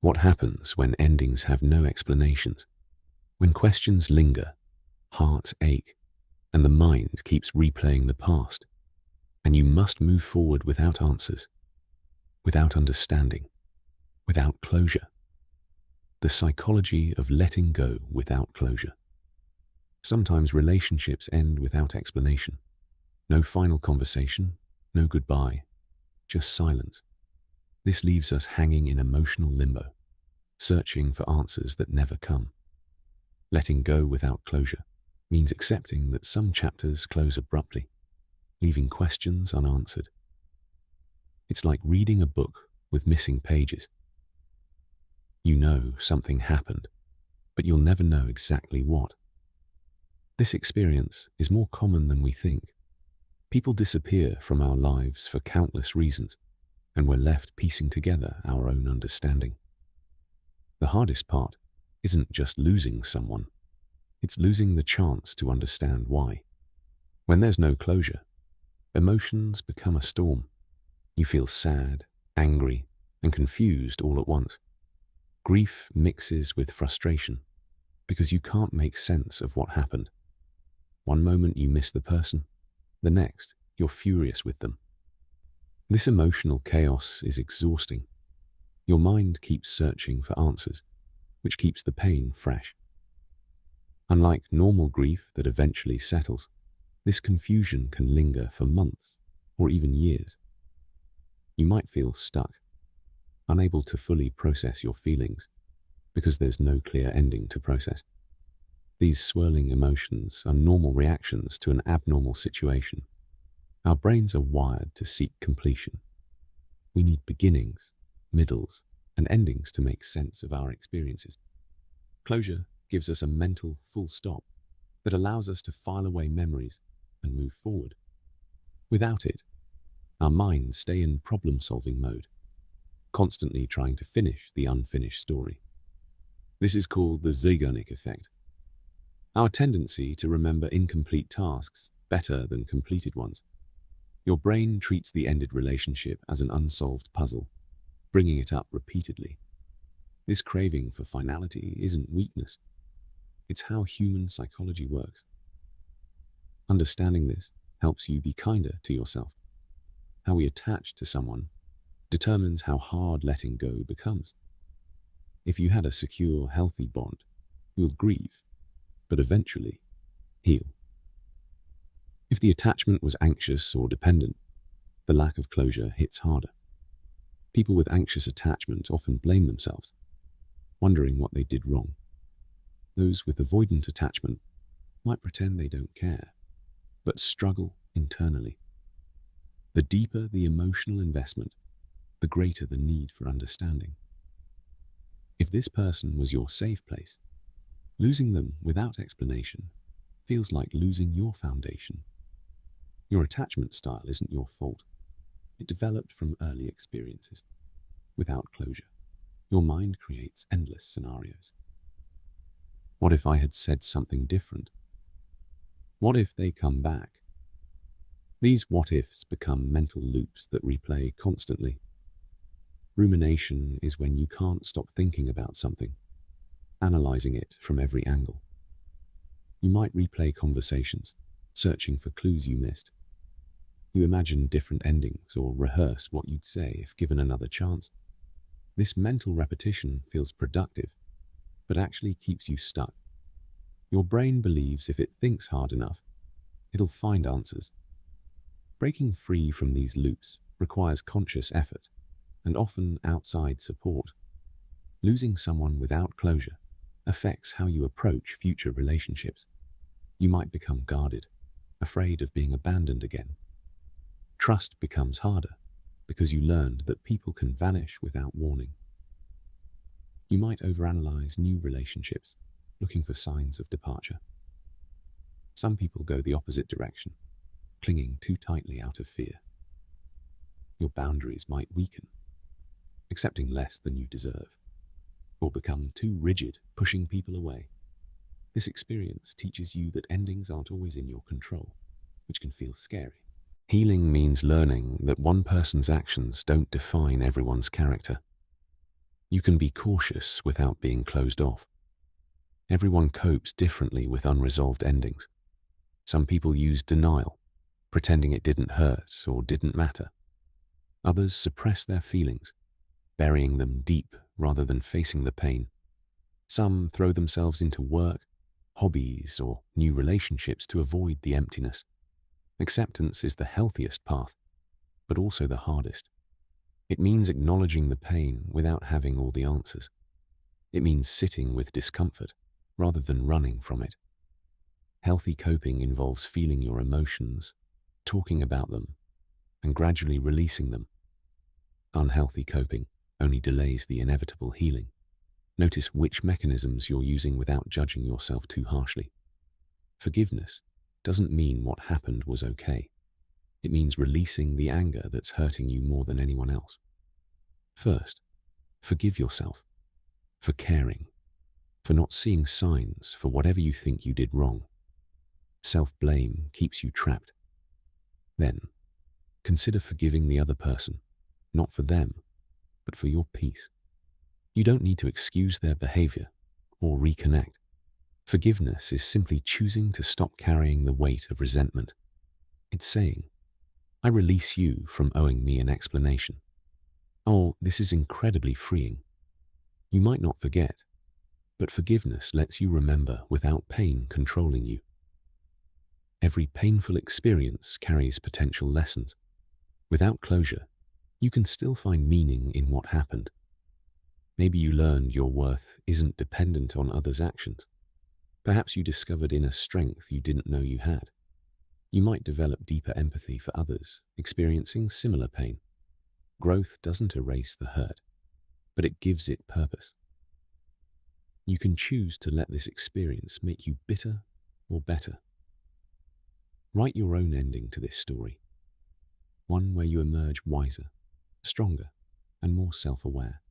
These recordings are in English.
What happens when endings have no explanations? When questions linger, hearts ache, and the mind keeps replaying the past, and you must move forward without answers, without understanding, without closure. The psychology of letting go without closure. Sometimes relationships end without explanation. No final conversation, no goodbye, just silence. This leaves us hanging in emotional limbo, searching for answers that never come. Letting go without closure means accepting that some chapters close abruptly, leaving questions unanswered. It's like reading a book with missing pages. You know something happened, but you'll never know exactly what. This experience is more common than we think. People disappear from our lives for countless reasons, and we're left piecing together our own understanding. The hardest part isn't just losing someone, it's losing the chance to understand why. When there's no closure, emotions become a storm. You feel sad, angry, and confused all at once. Grief mixes with frustration because you can't make sense of what happened. One moment you miss the person, the next you're furious with them. This emotional chaos is exhausting. Your mind keeps searching for answers, which keeps the pain fresh. Unlike normal grief that eventually settles, this confusion can linger for months or even years. You might feel stuck, unable to fully process your feelings because there's no clear ending to process. These swirling emotions are normal reactions to an abnormal situation. Our brains are wired to seek completion. We need beginnings, middles, and endings to make sense of our experiences. Closure gives us a mental full stop that allows us to file away memories and move forward. Without it, our minds stay in problem-solving mode, constantly trying to finish the unfinished story. This is called the Zeigarnik effect. Our tendency to remember incomplete tasks better than completed ones. Your brain treats the ended relationship as an unsolved puzzle, bringing it up repeatedly. This craving for finality isn't weakness. It's how human psychology works. Understanding this helps you be kinder to yourself. How we attach to someone determines how hard letting go becomes. If you had a secure, healthy bond, you'll grieve, but eventually heal. If the attachment was anxious or dependent, the lack of closure hits harder. People with anxious attachment often blame themselves, wondering what they did wrong. Those with avoidant attachment might pretend they don't care, but struggle internally. The deeper the emotional investment, the greater the need for understanding. If this person was your safe place, losing them without explanation feels like losing your foundation. Your attachment style isn't your fault. It developed from early experiences. Without closure, your mind creates endless scenarios. What if I had said something different? What if they come back? These what-ifs become mental loops that replay constantly. Rumination is when you can't stop thinking about something, analyzing it from every angle. You might replay conversations, searching for clues you missed. You imagine different endings or rehearse what you'd say if given another chance. This mental repetition feels productive, but actually keeps you stuck. Your brain believes if it thinks hard enough, it'll find answers. Breaking free from these loops requires conscious effort and often outside support. Losing someone without closure affects how you approach future relationships. You might become guarded, afraid of being abandoned again. Trust becomes harder because you learned that people can vanish without warning. You might overanalyze new relationships, looking for signs of departure. Some people go the opposite direction, clinging too tightly out of fear. Your boundaries might weaken, accepting less than you deserve, or become too rigid, pushing people away. This experience teaches you that endings aren't always in your control, which can feel scary. Healing means learning that one person's actions don't define everyone's character. You can be cautious without being closed off. Everyone copes differently with unresolved endings. Some people use denial, pretending it didn't hurt or didn't matter. Others suppress their feelings, burying them deep rather than facing the pain. Some throw themselves into work, hobbies, or new relationships to avoid the emptiness. Acceptance is the healthiest path, but also the hardest. It means acknowledging the pain without having all the answers. It means sitting with discomfort rather than running from it. Healthy coping involves feeling your emotions, talking about them, and gradually releasing them. Unhealthy coping only delays the inevitable healing. Notice which mechanisms you're using without judging yourself too harshly. Forgiveness doesn't mean what happened was okay. It means releasing the anger that's hurting you more than anyone else. First, forgive yourself for caring, for not seeing signs for whatever you think you did wrong. Self-blame keeps you trapped. Then, consider forgiving the other person, not for them, but for your peace. You don't need to excuse their behavior or reconnect. Forgiveness is simply choosing to stop carrying the weight of resentment. It's saying, I release you from owing me an explanation. Oh, this is incredibly freeing. You might not forget, but forgiveness lets you remember without pain controlling you. Every painful experience carries potential lessons. Without closure, you can still find meaning in what happened. Maybe you learned your worth isn't dependent on others' actions. Perhaps you discovered inner strength you didn't know you had. You might develop deeper empathy for others experiencing similar pain. Growth doesn't erase the hurt, but it gives it purpose. You can choose to let this experience make you bitter or better. Write your own ending to this story, one where you emerge wiser, stronger, and more self-aware.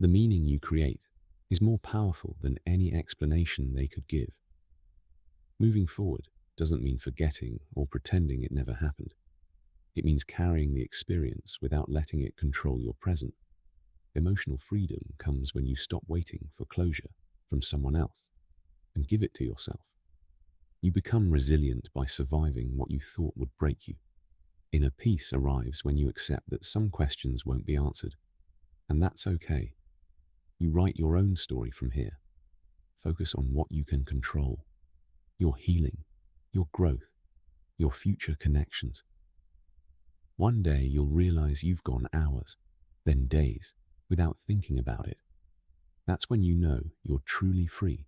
The meaning you create is more powerful than any explanation they could give. Moving forward doesn't mean forgetting or pretending it never happened. It means carrying the experience without letting it control your present. Emotional freedom comes when you stop waiting for closure from someone else and give it to yourself. You become resilient by surviving what you thought would break you. Inner peace arrives when you accept that some questions won't be answered, and that's okay. You write your own story from here. Focus on what you can control: your healing, your growth, your future connections. One day you'll realize you've gone hours, then days, without thinking about it. That's when you know you're truly free.